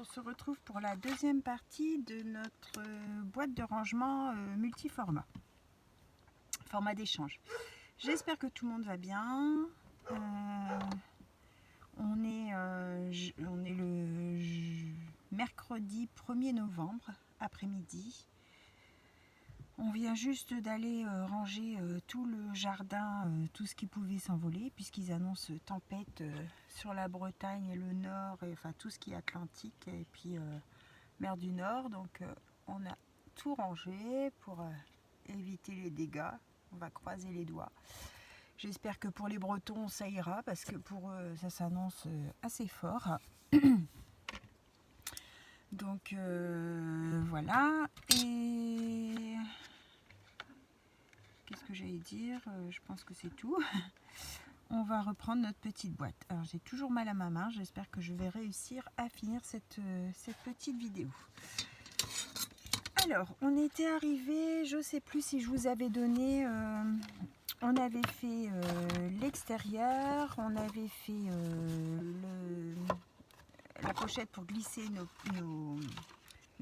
on se retrouve pour la deuxième partie de notre boîte de rangement multiformat, format d'échange. J'espère que tout le monde va bien. On est le mercredi 1er novembre, après-midi. On vient juste d'aller ranger tout le jardin, tout ce qui pouvait s'envoler, puisqu'ils annoncent tempête sur la Bretagne et le Nord, et, enfin tout ce qui est Atlantique et puis mer du Nord. Donc on a tout rangé pour éviter les dégâts. On va croiser les doigts. J'espère que pour les Bretons ça ira, parce que pour eux ça s'annonce assez fort. Donc voilà. Et qu'est-ce que j'allais dire? Je pense que c'est tout. On va reprendre notre petite boîte. Alors j'ai toujours mal à ma main. J'espère que je vais réussir à finir cette petite vidéo. Alors on était arrivé, je sais plus si je vous avais donné, on avait fait l'extérieur, on avait fait la pochette pour glisser nos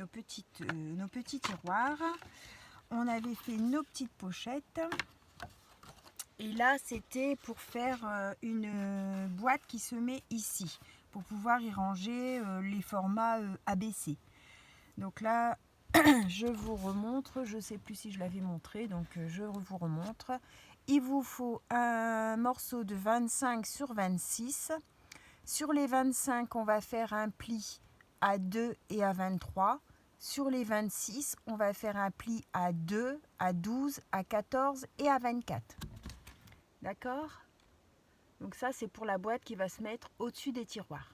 petits tiroirs. On avait fait nos petites pochettes. Et là, c'était pour faire une boîte qui se met ici, pour pouvoir y ranger les formats ABC. Donc là, je vous remontre, je ne sais plus si je l'avais montré, donc je vous remontre. Il vous faut un morceau de 25 sur 26. Sur les 25, on va faire un pli à 2 et à 23. Sur les 26, on va faire un pli à 2, à 12, à 14 et à 24. D'accord? Donc ça, c'est pour la boîte qui va se mettre au-dessus des tiroirs.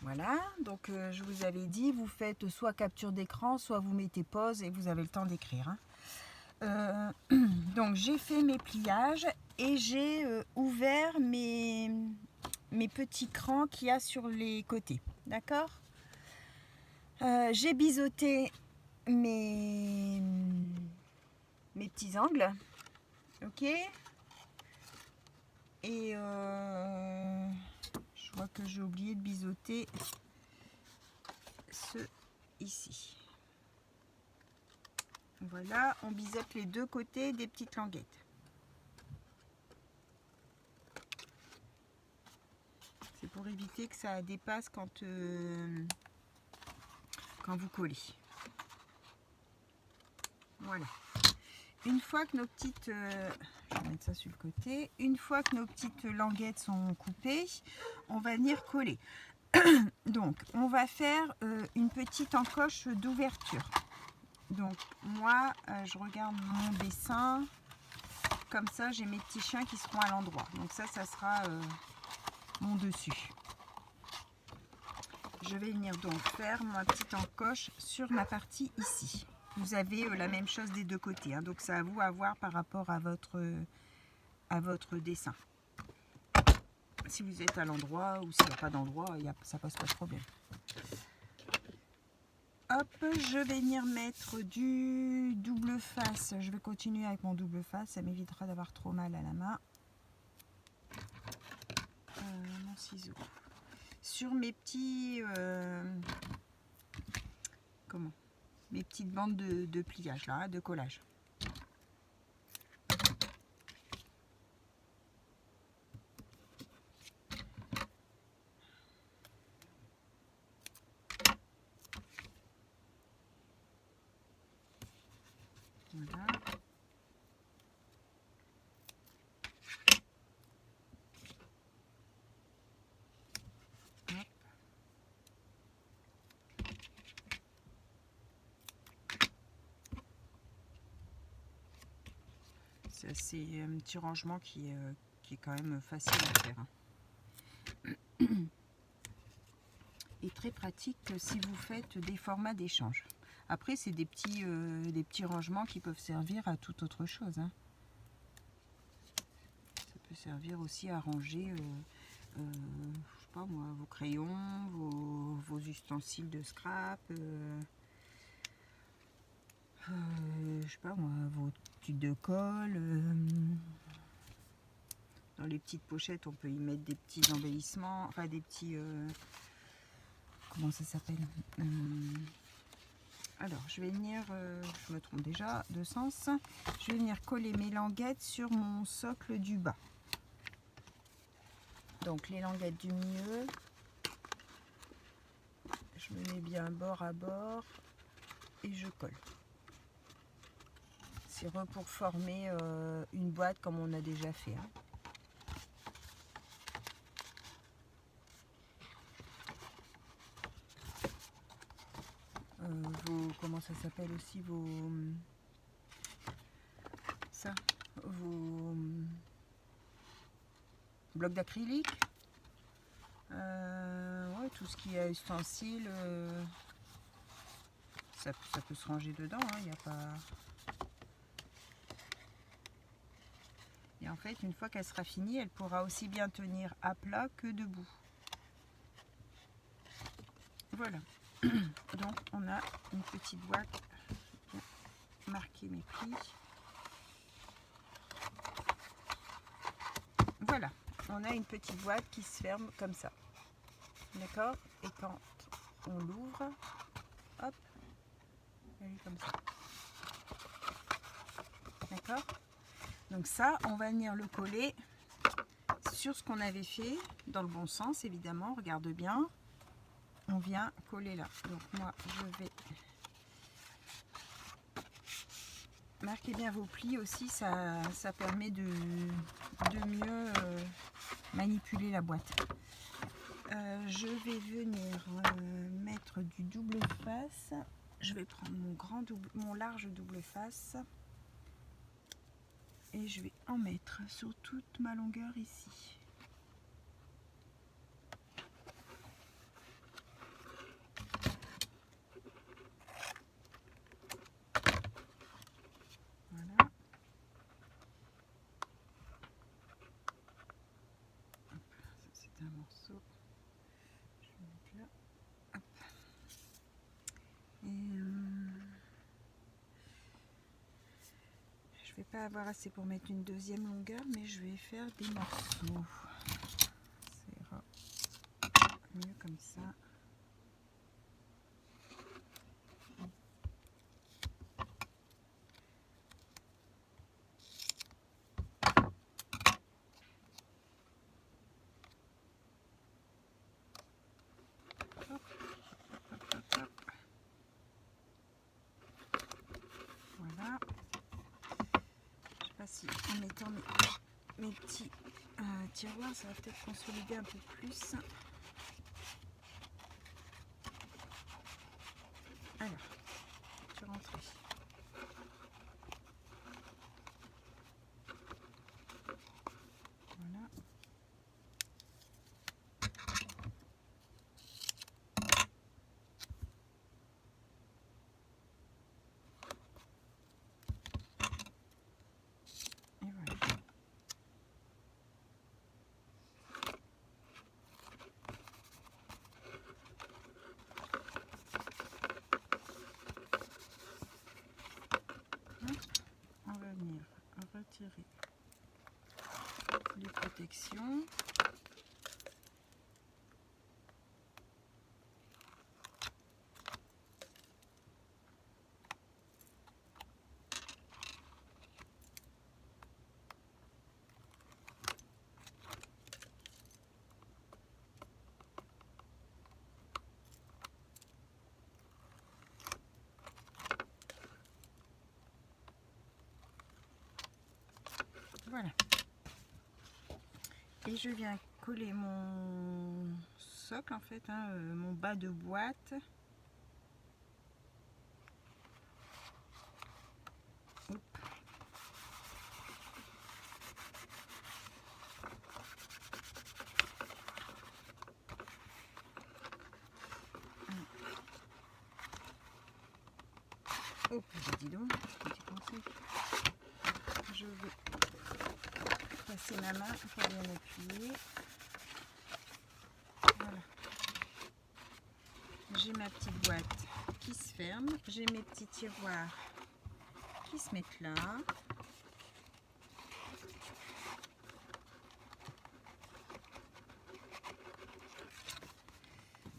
Voilà, donc je vous avais dit, vous faites soit capture d'écran, soit vous mettez pause et vous avez le temps d'écrire. Donc j'ai fait mes pliages et j'ai ouvert mes petits crans qu'il y a sur les côtés. D'accord? J'ai biseauté mes petits angles. Ok? Et je vois que j'ai oublié de biseauter ceux ici. Voilà, on biseaute les deux côtés des petites languettes. C'est pour éviter que ça dépasse quand vous collez. Voilà. Une fois que nos petites... je vais mettre ça sur le côté. Une fois que nos petites languettes sont coupées, on va venir coller. Donc, on va faire une petite encoche d'ouverture. Donc, moi, je regarde mon dessin. Comme ça, j'ai mes petits chiens qui seront à l'endroit. Donc ça sera mon dessus. Je vais venir donc faire ma petite encoche sur ma partie ici. Vous avez la même chose des deux côtés, hein, donc c'est à vous à voir par rapport à votre dessin. Si vous êtes à l'endroit ou s'il n'y a pas d'endroit, ça passe pas de problème. Hop, je vais venir mettre du double face. Je vais continuer avec mon double face, ça m'évitera d'avoir trop mal à la main. Mon ciseau. Sur mes petits... mes petites bandes de pliage là, de collage. Voilà. Hop. C'est un petit rangement qui est quand même facile à faire. Et très pratique si vous faites des formats d'échange. Après, c'est des petits rangements qui peuvent servir à toute autre chose. Hein. Ça peut servir aussi à ranger, je sais pas moi, vos crayons, vos ustensiles de scrap, je sais pas moi, vos tubes de colle. Dans les petites pochettes, on peut y mettre des petits embellissements, enfin des petits comment ça s'appelle, alors je vais venir, je me trompe déjà de sens, je vais venir coller mes languettes sur mon socle du bas. Donc les languettes du milieu, je me mets bien bord à bord et je colle. C'est pour former une boîte comme on a déjà fait, hein. Comment ça s'appelle aussi, vos blocs d'acrylique, ouais, tout ce qui est ustensile, ça peut se ranger dedans, hein, y a pas... Et en fait, une fois qu'elle sera finie, elle pourra aussi bien tenir à plat que debout. Voilà. Donc on a une petite boîte, bien marquer mes plis. Voilà, on a une petite boîte qui se ferme comme ça. D'accord? Et quand on l'ouvre, hop, elle est comme ça. D'accord? Donc ça, on va venir le coller sur ce qu'on avait fait, dans le bon sens évidemment, regarde bien. On vient coller là. Donc moi, je vais marquer bien vos plis aussi, ça permet de mieux manipuler la boîte. Je vais venir mettre du double face. Je vais prendre mon large double face et je vais en mettre sur toute ma longueur ici. Voilà. Hop, ça c'est un morceau. Je vais mettre là. Hop. Et je vais pas avoir assez pour mettre une deuxième longueur, mais je vais faire des morceaux. Ça ira mieux comme ça. Voilà. Je sais pas si en mettant mes petits tiroirs, ça va peut-être consolider un peu plus. Alors, je vais rentrer. Voilà. Et voilà. On va venir retirer les protections. Voilà. Et je viens coller mon socle en fait, hein, mon bas de boîte. Hop. Oh, dis donc, petit conseil. Je vais passer ma main pour bien appuyer. Voilà. J'ai ma petite boîte qui se ferme. J'ai mes petits tiroirs qui se mettent là.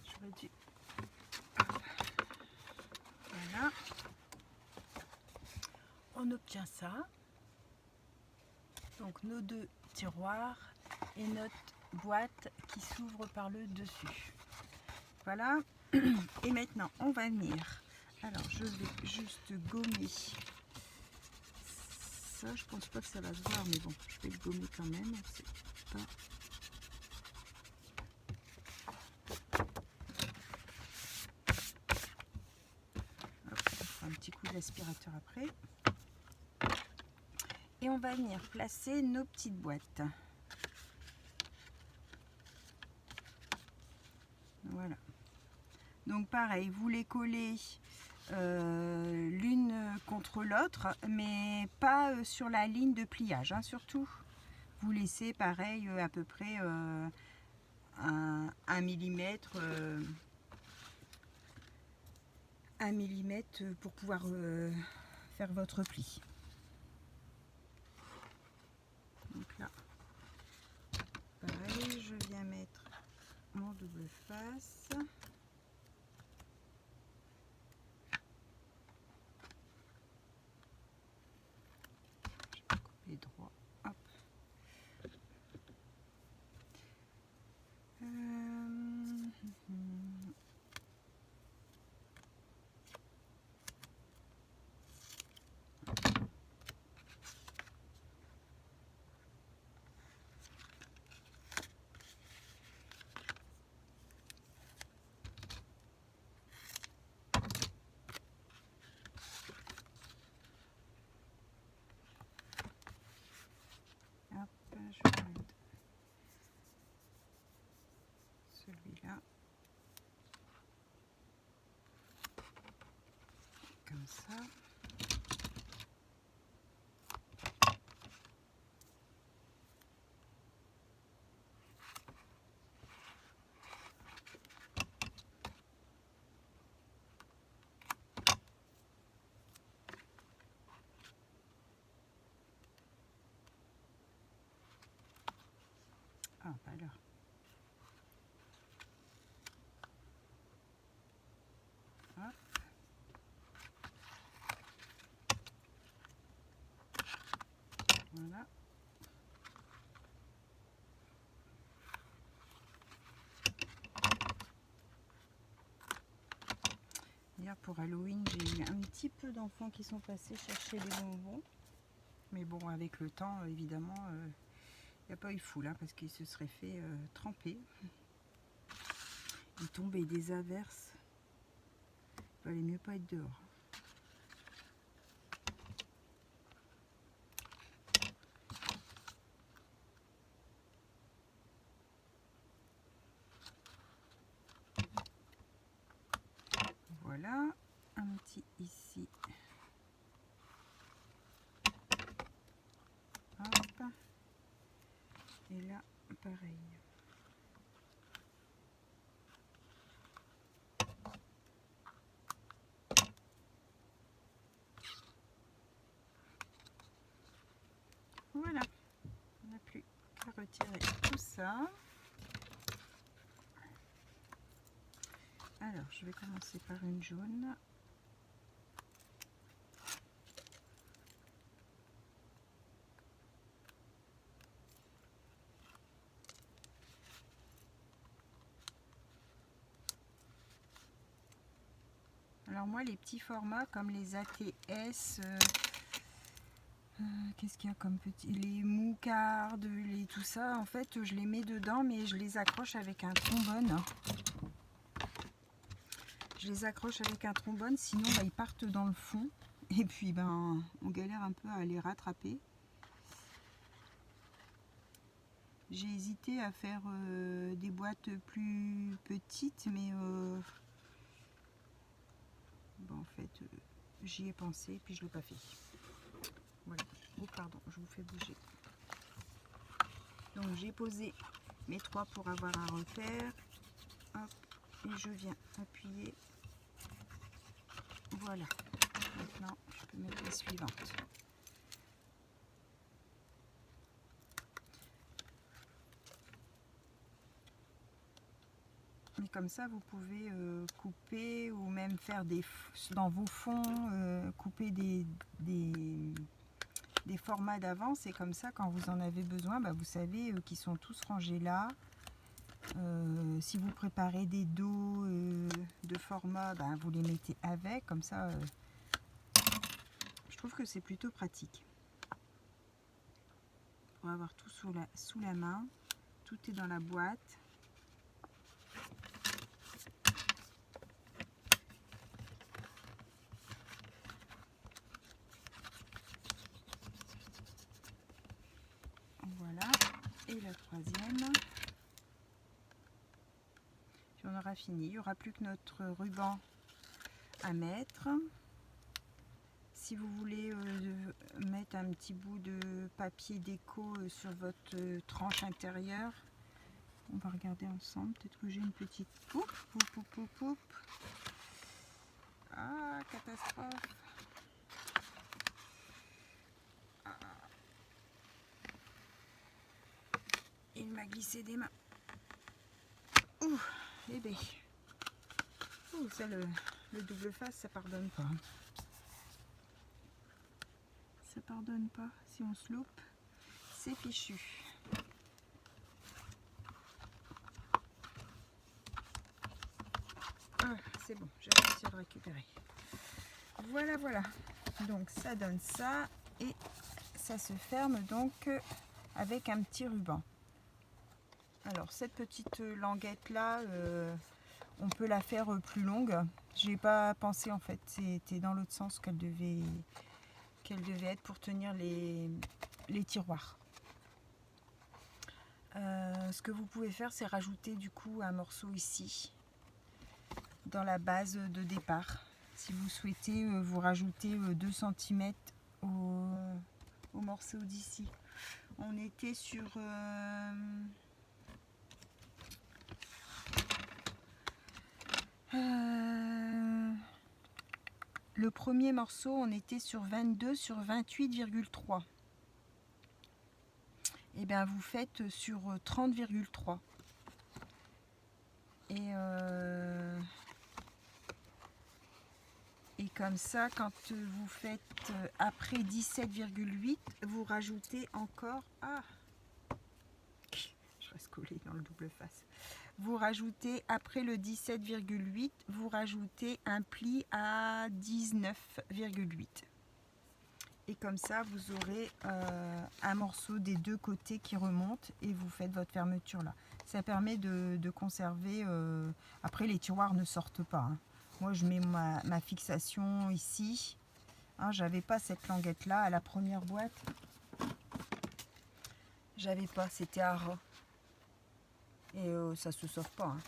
J'aurais dû obtient ça. Donc nos deux tiroirs et notre boîte qui s'ouvre par le dessus. Voilà. Et maintenant on va venir. Alors je vais juste gommer ça. Je pense pas que ça va se voir, mais bon, je vais le gommer quand même. C'est pas... Hop, on fera un petit coup d'aspirateur après. Et on va venir placer nos petites boîtes. Voilà. Donc pareil, vous les collez l'une contre l'autre, mais pas sur la ligne de pliage, hein, surtout. Vous laissez pareil à peu près 1 millimètre, 1 millimètre pour pouvoir faire votre pli. Donc là, pareil, je viens mettre mon double face. Je vais couper droit. Hop. Je vais mettre celui-là comme ça. Ah, pas là. Hop. Voilà. Hier pour Halloween, j'ai eu un petit peu d'enfants qui sont passés chercher des bonbons. Mais bon, avec le temps, évidemment, il n'y a pas eu foule, hein, parce qu'ils se seraient fait tremper. Il tombait des averses. Il valait mieux pas être dehors. Voilà, un petit ici. Hop. Et là, pareil. Voilà, on n'a plus qu'à retirer tout ça. Alors, je vais commencer par une jaune. Alors moi, les petits formats comme les ATS, qu'est-ce qu'il y a comme petit, les moucardes, les tout ça, en fait, je les mets dedans, mais je les accroche avec un trombone. Je les accroche avec un trombone, sinon bah, ils partent dans le fond. Et puis ben, on galère un peu à les rattraper. J'ai hésité à faire des boîtes plus petites, mais bon, en fait, j'y ai pensé, puis je ne l'ai pas fait. Voilà. Oh, pardon, je vous fais bouger. Donc, j'ai posé mes 3 pour avoir un repère. Hop, et je viens appuyer. Voilà. Maintenant, je peux mettre la suivante. Et comme ça, vous pouvez couper ou même faire dans vos fonds, couper des formats d'avance. Et comme ça, quand vous en avez besoin, bah, vous savez qu'ils sont tous rangés là. Si vous préparez des dos de format, bah, vous les mettez avec. Comme ça, je trouve que c'est plutôt pratique. Pour avoir tout sous la main. Tout est dans la boîte. Voilà. Et la troisième. Puis on aura fini. Il n'y aura plus que notre ruban à mettre. Si vous voulez mettre un petit bout de papier déco sur votre tranche intérieure, on va regarder ensemble. Peut-être que j'ai une petite poupe. Ah, catastrophe. Ah. Il m'a glissé des mains. Ouh, eh ben. Ouh, ça, le double face, ça pardonne pas. Ça pardonne pas. Si on se loupe, c'est fichu. Ah, c'est bon, j'ai réussi à le récupérer. Voilà, voilà. Donc ça donne ça et ça se ferme donc avec un petit ruban. Alors cette petite languette là, on peut la faire plus longue. J'ai pas pensé en fait, c'était dans l'autre sens qu'elle devait être pour tenir les tiroirs. Ce que vous pouvez faire, c'est rajouter du coup un morceau ici dans la base de départ. Si vous souhaitez vous rajouter 2 cm au morceau d'ici. On était sur le premier morceau, on était sur 22 sur 28,3. Et bien vous faites sur 30,3. Et comme ça, quand vous faites après 17,8, vous rajoutez encore... Ah, je reste collée dans le double face. Vous rajoutez, après le 17,8, vous rajoutez un pli à 19,8. Et comme ça, vous aurez un morceau des deux côtés qui remonte et vous faites votre fermeture là. Ça permet de conserver... Après, les tiroirs ne sortent pas. Hein. Moi, je mets ma fixation ici. Hein, j'avais pas cette languette là à la première boîte. J'avais pas, c'était à ras. Et ça se sort pas. Hein.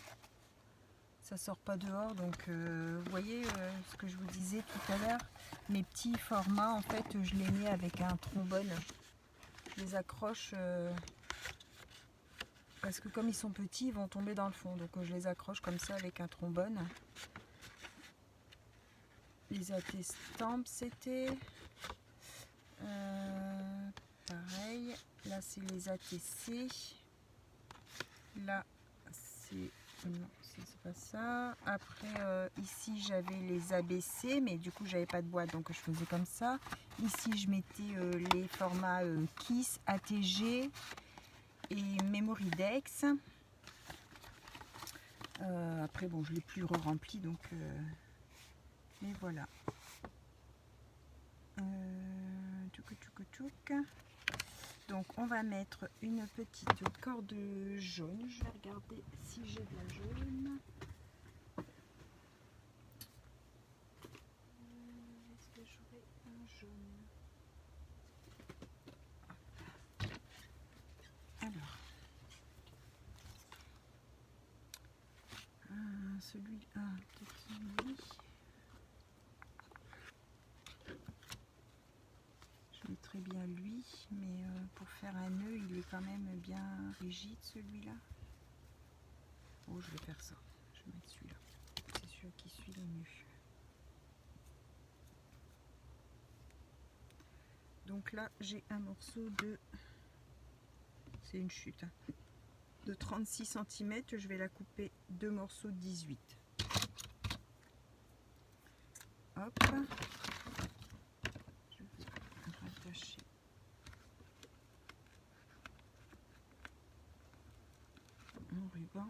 Ça sort pas dehors. Donc, vous voyez ce que je vous disais tout à l'heure. Mes petits formats, en fait, je les mets avec un trombone. Je les accroche parce que comme ils sont petits, ils vont tomber dans le fond. Donc, je les accroche comme ça avec un trombone. Les attestants, c'était pareil. Là, c'est les ATC. Là, c'est... Non, c'est pas ça. Après, ici, j'avais les ABC, mais du coup, j'avais pas de boîte, donc je faisais comme ça. Ici, je mettais les formats KISS, ATG et Memoridex. Après, bon, je l'ai plus re-rempli, donc... mais voilà. Donc on va mettre une petite corde jaune. Je vais regarder si j'ai de la jaune. Est-ce que j'aurai un jaune? Alors, celui, peut-être celui. Je mettrai bien lui, mais pour faire un nœud, il est quand même bien rigide celui-là. Oh, je vais faire ça. Je vais mettre celui-là. C'est celui qui suit le mieux. Donc là, j'ai un morceau de... C'est une chute. Hein. de 36 cm, je vais la couper 2 morceaux de 18. Hop, je vais rattacher mon ruban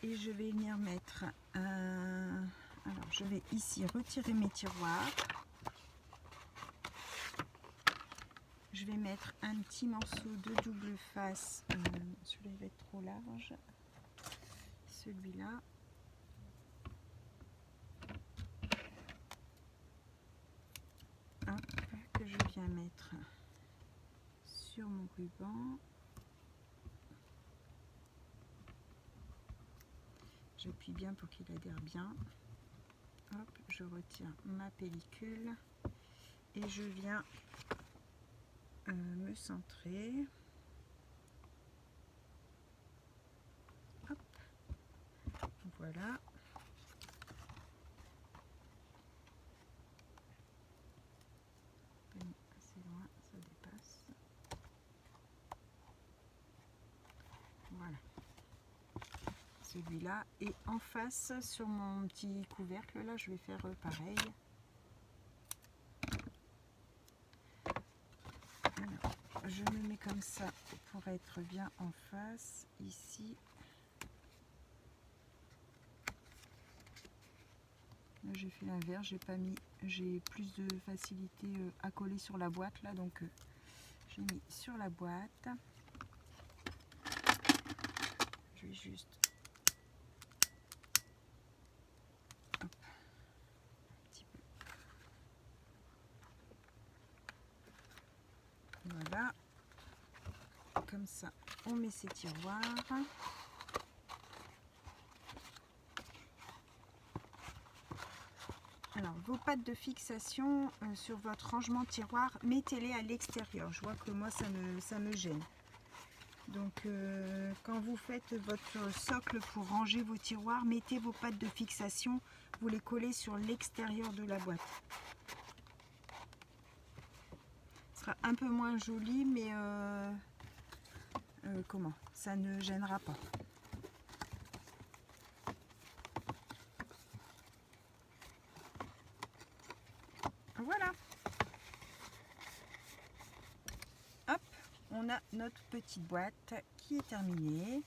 et je vais venir mettre un... Alors je vais ici retirer mes tiroirs. Je vais mettre un petit morceau de double face, celui-là va être trop large, celui-là. Que je viens mettre sur mon ruban. J'appuie bien pour qu'il adhère bien. Hop, je retire ma pellicule et je viens me centrer. Hop, voilà. Assez loin, ça dépasse. Voilà. Celui-là et en face sur mon petit couvercle là, je vais faire pareil. Alors, je me mets comme ça pour être bien en face ici. Là j'ai fait l'inverse, j'ai plus de facilité à coller sur la boîte là, donc j'ai mis sur la boîte. Je vais juste hop, un petit peu. Voilà, comme ça on met ses tiroirs. Alors, vos pattes de fixation sur votre rangement de tiroir, mettez-les à l'extérieur. Je vois que moi, ça me gêne. Donc, quand vous faites votre socle pour ranger vos tiroirs, mettez vos pattes de fixation, vous les collez sur l'extérieur de la boîte. Ce sera un peu moins joli, mais comment? Ça ne gênera pas. Voilà. Hop, on a notre petite boîte qui est terminée.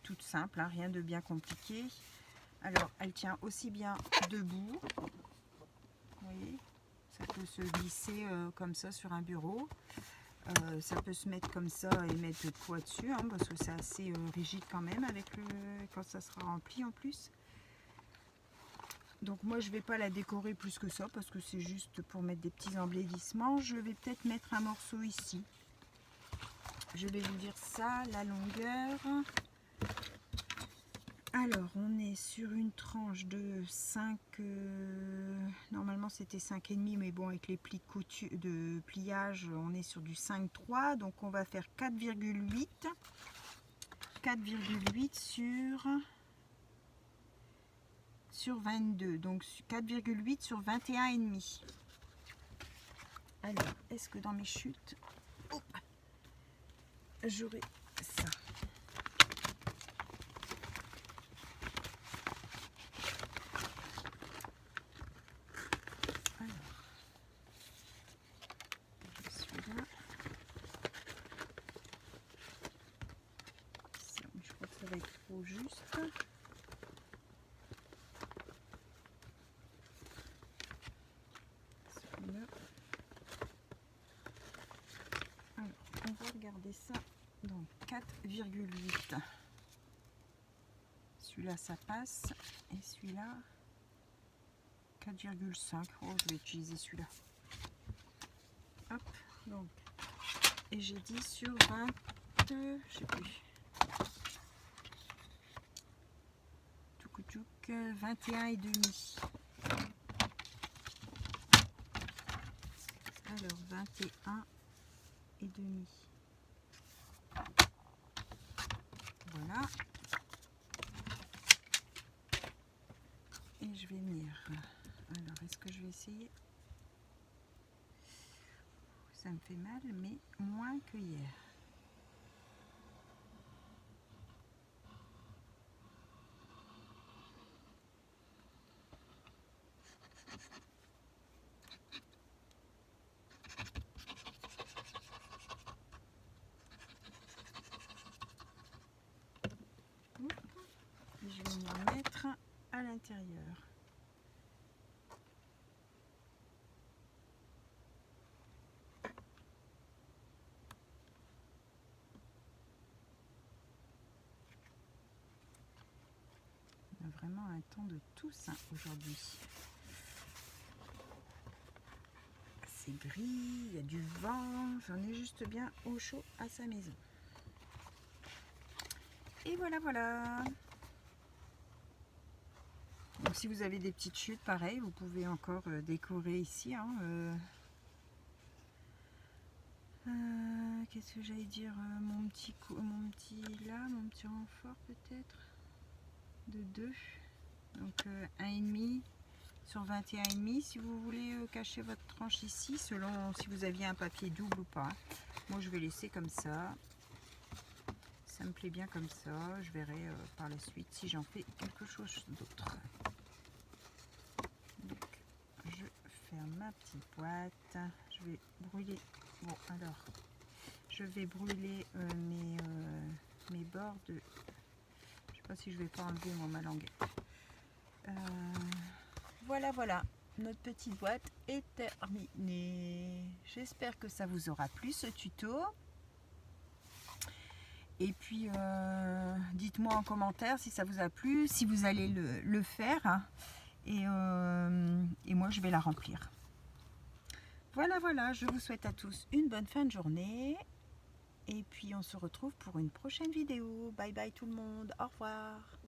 Toute simple, hein, rien de bien compliqué. Alors, elle tient aussi bien debout. Vous voyez, ça peut se glisser comme ça sur un bureau. Ça peut se mettre comme ça et mettre de poids dessus, hein, parce que c'est assez rigide quand même avec quand ça sera rempli en plus. Donc moi je vais pas la décorer plus que ça parce que c'est juste pour mettre des petits embellissements. Je vais peut-être mettre un morceau ici. Je vais vous dire ça, la longueur. Alors on est sur une tranche de 5, normalement c'était 5,5, mais bon avec les plis de pliage on est sur du 5,3, donc on va faire 4,8 sur 22, donc 4,8 sur 21,5. Alors, est-ce que dans mes chutes, j'aurai ça? Alors, celui-là. Je crois que ça va être trop juste. Alors, on va regarder ça dans 4,8. Celui-là, ça passe. Et celui-là, 4,5. Oh, je vais utiliser celui-là. Hop, donc. Et j'ai dit sur 20, je sais plus. 21,5. Alors 21,5. Voilà. Et je vais venir. Alors est-ce que je vais essayer? Ça me fait mal, mais moins que hier. venir mettre à l'intérieur. On a vraiment un temps de tous aujourd'hui. C'est gris, il y a du vent, j'en ai juste bien au chaud à sa maison. Et voilà, voilà. Donc si vous avez des petites chutes, pareil, vous pouvez encore décorer ici. Hein, qu'est-ce que j'allais dire, mon petit renfort peut-être de 2. Donc 1,5 sur 21,5 si vous voulez cacher votre tranche ici, selon si vous aviez un papier double ou pas. Moi je vais laisser comme ça. Ça me plaît bien comme ça. Je verrai par la suite si j'en fais quelque chose d'autre. Donc je ferme ma petite boîte. Je vais brûler. Bon alors, je vais brûler mes bords de. Je sais pas si je vais pas enlever ma languette. Voilà, voilà. Notre petite boîte est terminée. J'espère que ça vous aura plu ce tuto. Et puis dites-moi en commentaire si ça vous a plu, si vous allez le faire. Et moi je vais la remplir. Voilà, voilà, je vous souhaite à tous une bonne fin de journée. Et puis on se retrouve pour une prochaine vidéo. Bye bye tout le monde, au revoir.